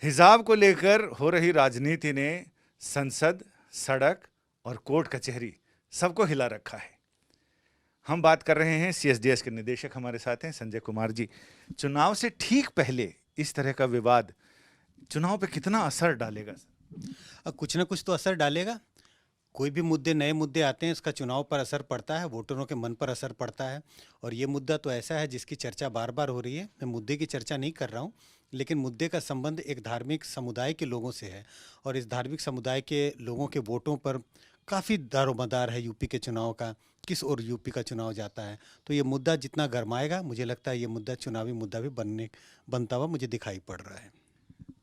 हिजाब को लेकर हो रही राजनीति ने संसद, सड़क और कोर्ट कचहरी सबको हिला रखा है। हम बात कर रहे हैं सीएसडीएस के निदेशक हमारे साथ हैं संजय कुमार जी। चुनाव से ठीक पहले इस तरह का विवाद चुनाव पे कितना असर डालेगा सर? कुछ ना कुछ तो असर डालेगा। कोई भी मुद्दे, नए मुद्दे आते हैं, इसका चुनाव पर असर पड़ता है, वोटरों के मन पर असर पड़ता है। और ये मुद्दा तो ऐसा है जिसकी चर्चा बार बार हो रही है। मैं मुद्दे की चर्चा नहीं कर रहा हूँ, लेकिन मुद्दे का संबंध एक धार्मिक समुदाय के लोगों से है। और इस धार्मिक समुदाय के लोगों के वोटों पर काफ़ी दारोमदार है यूपी के चुनाव का, किस ओर यूपी का चुनाव जाता है। तो ये मुद्दा जितना गर्माएगा, मुझे लगता है ये मुद्दा चुनावी मुद्दा भी बनता हुआ मुझे दिखाई पड़ रहा है।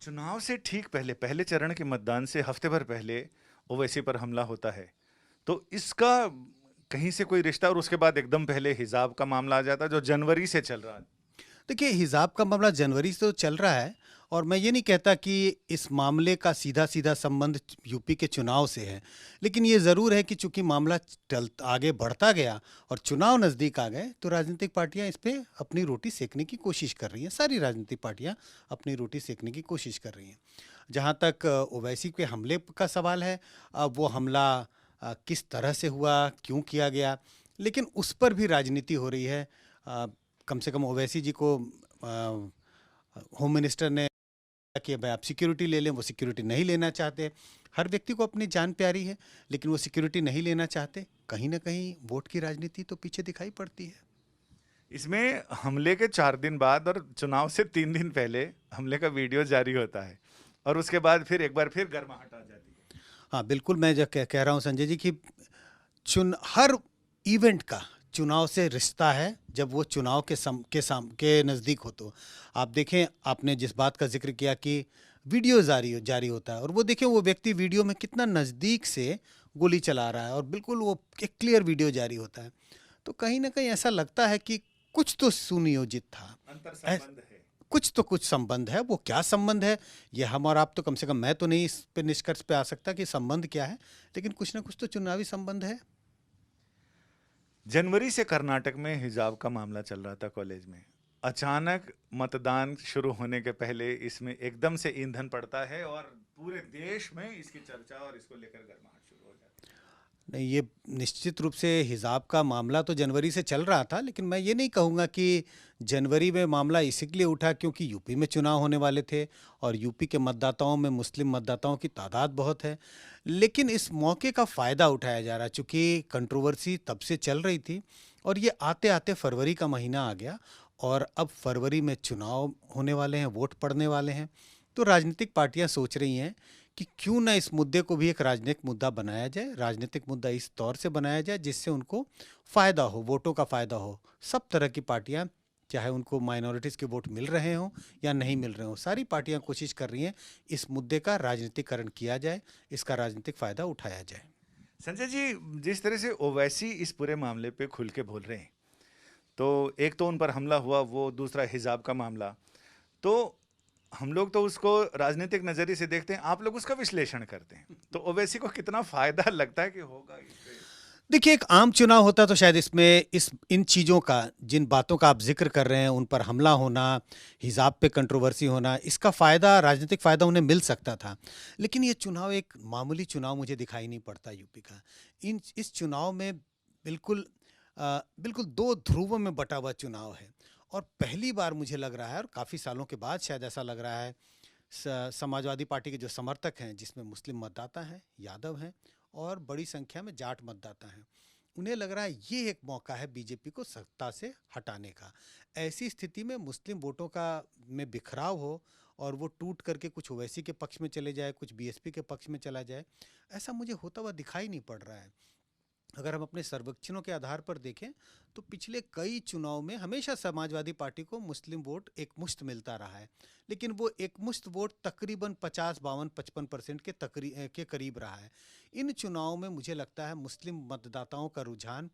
चुनाव से ठीक पहले, पहले चरण के मतदान से हफ्ते भर पहले ओवैसी पर हमला होता है, तो इसका कहीं से कोई रिश्ता? और उसके बाद एकदम पहले हिजाब का मामला आ जाता है जो जनवरी से चल रहा है। देखिए, हिजाब का मामला जनवरी से तो चल रहा है। और मैं ये नहीं कहता कि इस मामले का सीधा सीधा संबंध यूपी के चुनाव से है, लेकिन ये ज़रूर है कि चूंकि मामला चल आगे बढ़ता गया और चुनाव नज़दीक आ गए, तो राजनीतिक पार्टियां इस पे अपनी रोटी सेकने की कोशिश कर रही हैं। सारी राजनीतिक पार्टियां अपनी रोटी सेकने की कोशिश कर रही हैं। जहाँ तक ओवैसी के हमले का सवाल है, अब वो हमला किस तरह से हुआ, क्यों किया गया, लेकिन उस पर भी राजनीति हो रही है। कम से कम ओवैसी जी को होम मिनिस्टर ने कि भाई आप सिक्योरिटी ले लें, वो सिक्योरिटी नहीं लेना चाहते। हर व्यक्ति को अपनी जान प्यारी है, लेकिन वो सिक्योरिटी नहीं लेना चाहते। कहीं ना कहीं वोट की राजनीति तो पीछे दिखाई पड़ती है। इसमें हमले के 4 दिन बाद और चुनाव से 3 दिन पहले हमले का वीडियो जारी होता है और उसके बाद फिर एक बार फिर गर्माहट आ जाती है। हाँ बिल्कुल, मैं जो कह रहा हूँ संजय जी कि हर इवेंट का चुनाव से रिश्ता है, जब वो चुनाव के नज़दीक हो। तो आप देखें, आपने जिस बात का जिक्र किया कि वीडियो जारी होता है, और वो देखें वो व्यक्ति वीडियो में कितना नज़दीक से गोली चला रहा है, और बिल्कुल वो एक क्लियर वीडियो जारी होता है। तो कहीं ना कहीं ऐसा लगता है कि कुछ तो सुनियोजित था। अंतर ऐस- संबंध है। कुछ संबंध है। वो क्या संबंध है, ये हम और आप तो, कम से कम मैं तो नहीं इस पे निष्कर्ष पे आ सकता कि संबंध क्या है, लेकिन कुछ ना कुछ तो चुनावी संबंध है। जनवरी से कर्नाटक में हिजाब का मामला चल रहा था कॉलेज में। अचानक मतदान शुरू होने के पहले इसमें एकदम से ईंधन पड़ता है और पूरे देश में इसकी चर्चा और इसको लेकर गर्माहट शुरू हो जाती है। नहीं, ये निश्चित रूप से हिजाब का मामला तो जनवरी से चल रहा था, लेकिन मैं ये नहीं कहूँगा कि जनवरी में मामला इसीलिए उठा क्योंकि यूपी में चुनाव होने वाले थे, और यूपी के मतदाताओं में मुस्लिम मतदाताओं की तादाद बहुत है। लेकिन इस मौके का फ़ायदा उठाया जा रहा है, चूँकि कंट्रोवर्सी तब से चल रही थी, और ये आते आते फरवरी का महीना आ गया, और अब फरवरी में चुनाव होने वाले हैं, वोट पड़ने वाले हैं। तो राजनीतिक पार्टियां सोच रही हैं कि क्यों ना इस मुद्दे को भी एक राजनीतिक मुद्दा बनाया जाए। राजनीतिक मुद्दा इस तौर से बनाया जाए जिससे उनको फ़ायदा हो, वोटों का फ़ायदा हो। सब तरह की पार्टियां, चाहे उनको माइनॉरिटीज़ के वोट मिल रहे हों या नहीं मिल रहे हों, सारी पार्टियां कोशिश कर रही हैं इस मुद्दे का राजनीतिकरण किया जाए, इसका राजनीतिक फ़ायदा उठाया जाए। संजय जी, जिस तरह से ओवैसी इस पूरे मामले पे खुल के बोल रहे हैं, तो एक तो उन पर हमला हुआ, वो दूसरा हिजाब का मामला, तो हम लोग तो उसको राजनीतिक नजरिए से देखते हैं, आप लोग उसका विश्लेषण करते हैं, तो ओवैसी को कितना फायदा लगता है कि होगा इससे? देखिए, एक आम चुनाव होता तो शायद इसमें इस इन चीज़ों का, जिन बातों का आप जिक्र कर रहे हैं, उन पर हमला होना, हिजाब पे कंट्रोवर्सी होना, इसका फ़ायदा, राजनीतिक फ़ायदा उन्हें मिल सकता था। लेकिन ये चुनाव एक मामूली चुनाव मुझे दिखाई नहीं पड़ता यूपी का। इस चुनाव में बिल्कुल बिल्कुल दो ध्रुवों में बटा हुआ चुनाव है। और पहली बार मुझे लग रहा है, और काफ़ी सालों के बाद शायद ऐसा लग रहा है, समाजवादी पार्टी के जो समर्थक हैं, जिसमें मुस्लिम मतदाता हैं, यादव हैं, और बड़ी संख्या में जाट मतदाता हैं, उन्हें लग रहा है ये एक मौका है बीजेपी को सत्ता से हटाने का। ऐसी स्थिति में मुस्लिम वोटों का में बिखराव हो, और वो टूट करके कुछ ओवैसी के पक्ष में चले जाए, कुछ बीएसपी के पक्ष में चला जाए, ऐसा मुझे होता हुआ दिखाई नहीं पड़ रहा है। अगर हम अपने सर्वेक्षणों के आधार पर देखें, तो पिछले कई चुनाव में हमेशा समाजवादी पार्टी को मुस्लिम वोट एकमुश्त मिलता रहा है, लेकिन वो एकमुश्त वोट तकरीबन 50, 52, 55% के करीब रहा है। इन चुनावों में मुझे लगता है मुस्लिम मतदाताओं का रुझान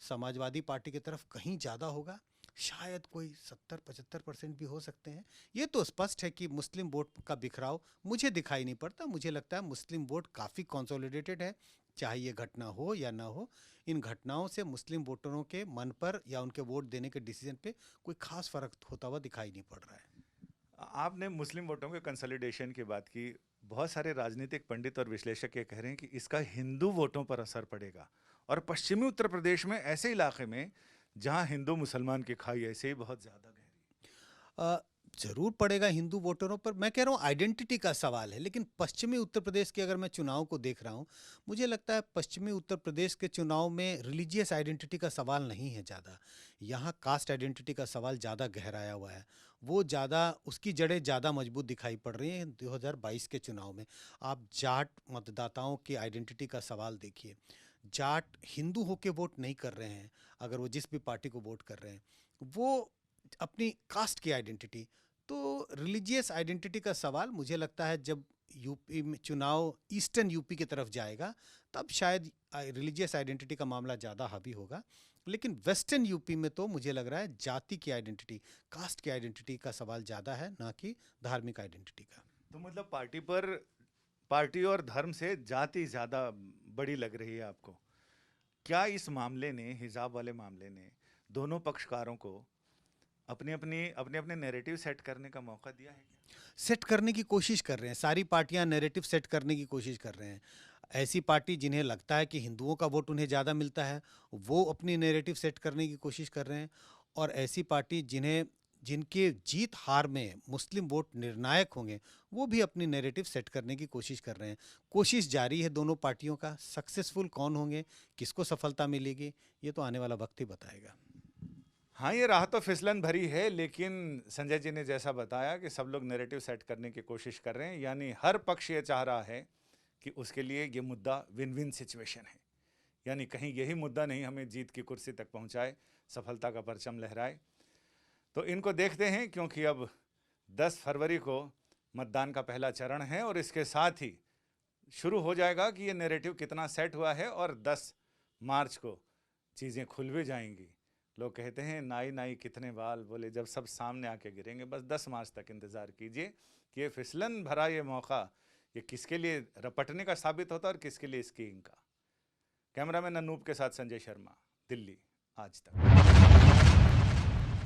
समाजवादी पार्टी की तरफ कहीं ज़्यादा होगा। शायद कोई 70, 75% भी हो सकते हैं। ये तो स्पष्ट है कि मुस्लिम वोट का बिखराव मुझे दिखाई नहीं पड़ता। मुझे लगता है मुस्लिम वोट काफ़ी कंसोलिडेटेड है, चाहे ये घटना हो या ना हो। इन घटनाओं से मुस्लिम वोटरों के मन पर या उनके वोट देने के डिसीजन पे कोई खास फर्क होता हुआ दिखाई नहीं पड़ रहा है। आपने मुस्लिम वोटों के कंसोलिडेशन की बात की। बहुत सारे राजनीतिक पंडित और विश्लेषक ये कह रहे हैं कि इसका हिंदू वोटों पर असर पड़ेगा, और पश्चिमी उत्तर प्रदेश में ऐसे इलाके में जहां हिंदू मुसलमान की खाई ऐसे ही बहुत ज्यादा गहरी। जरूर पड़ेगा हिंदू वोटरों पर। मैं कह रहा हूँ आइडेंटिटी का सवाल है, लेकिन पश्चिमी उत्तर प्रदेश के अगर मैं चुनाव को देख रहा हूँ, मुझे लगता है पश्चिमी उत्तर प्रदेश के चुनाव में रिलीजियस आइडेंटिटी का सवाल नहीं है ज़्यादा। यहाँ कास्ट आइडेंटिटी का सवाल ज़्यादा गहराया हुआ है। वो ज़्यादा, उसकी जड़ें ज़्यादा मजबूत दिखाई पड़ रही हैं 2022 के चुनाव में। आप जाट मतदाताओं की आइडेंटिटी का सवाल देखिए। जाट हिंदू होके वोट नहीं कर रहे हैं, अगर वो जिस भी पार्टी को वोट कर रहे हैं, वो अपनी कास्ट की आइडेंटिटी। तो रिलीजियस आइडेंटिटी का सवाल मुझे लगता है जब यूपी में चुनाव ईस्टर्न यूपी की तरफ जाएगा तब शायद रिलीजियस आइडेंटिटी का मामला ज़्यादा हावी होगा। लेकिन वेस्टर्न यूपी में तो मुझे लग रहा है जाति की आइडेंटिटी, कास्ट की आइडेंटिटी का सवाल ज़्यादा है, ना कि धार्मिक आइडेंटिटी का। तो मतलब पार्टी और धर्म से जाति ज्यादा बड़ी लग रही है आपको। क्या इस मामले ने, हिजाब वाले मामले ने, दोनों पक्षकारों को अपने अपने नैरेटिव सेट करने का मौका दिया है क्या? सेट करने की कोशिश कर रहे हैं, सारी पार्टियां नैरेटिव सेट करने की कोशिश कर रहे हैं। ऐसी पार्टी जिन्हें लगता है कि हिंदुओं का वोट उन्हें ज़्यादा मिलता है, वो अपनी नैरेटिव सेट करने की कोशिश कर रहे हैं। और ऐसी पार्टी जिनके जीत हार में मुस्लिम वोट निर्णायक होंगे, वो भी अपनी नैरेटिव सेट करने की कोशिश कर रहे हैं। कोशिश जारी है दोनों पार्टियों का। सक्सेसफुल कौन होंगे, किसको सफलता मिलेगी, ये तो आने वाला वक्त ही बताएगा। हाँ, ये राह तो फिसलन भरी है, लेकिन संजय जी ने जैसा बताया कि सब लोग नैरेटिव सेट करने की कोशिश कर रहे हैं, यानी हर पक्ष ये चाह रहा है कि उसके लिए ये मुद्दा विन विन सिचुएशन है, यानी कहीं यही मुद्दा नहीं हमें जीत की कुर्सी तक पहुंचाए, सफलता का परचम लहराए। तो इनको देखते हैं, क्योंकि अब 10 फरवरी को मतदान का पहला चरण है और इसके साथ ही शुरू हो जाएगा कि ये नैरेटिव कितना सेट हुआ है, और 10 मार्च को चीज़ें खुल भी जाएंगी। लोग कहते हैं नाई नाई कितने बाल, बोले जब सब सामने आके गिरेंगे। बस 10 मार्च तक इंतज़ार कीजिए कि ये फिसलन भरा ये मौका ये किसके लिए रपटने का साबित होता है और किसके लिए स्कीइंग का। कैमरामैन अनूप के साथ संजय शर्मा, दिल्ली आज तक।